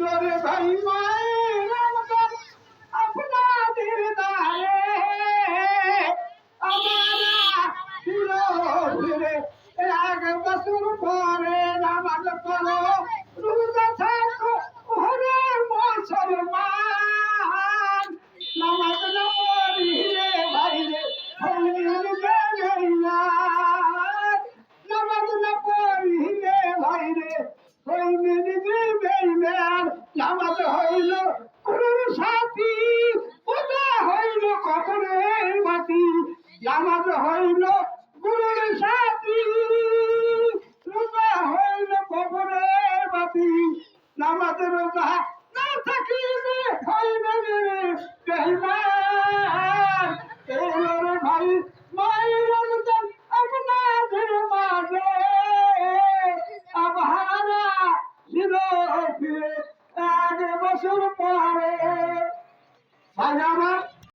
রে ভাই মায়ের রমজান আপনাদের দায়ে আমারা ছিল ফিরে 1 বছর পরে নামাজ পড়ো রোজা থাকো ওরে মুসলমান নামাজ না পড়িলে ভাইরে হইলে বেইমান নামাজ না পড়িলে ভাইরে হইলে বেইমান নামাজ হইল গুরুর সাথী পূজা হইল কবরের মাটি নামাজ হইল গুরুর সাথী রোজা হইল কবরের মাটি নামাজ রোজা না থাকিলে হইবে বেইমান এরে ভাই মায়ের রমজান আপনাদের মাঝে আবহারা ছিল ফিরে 1 বছর পরে ভাই আমার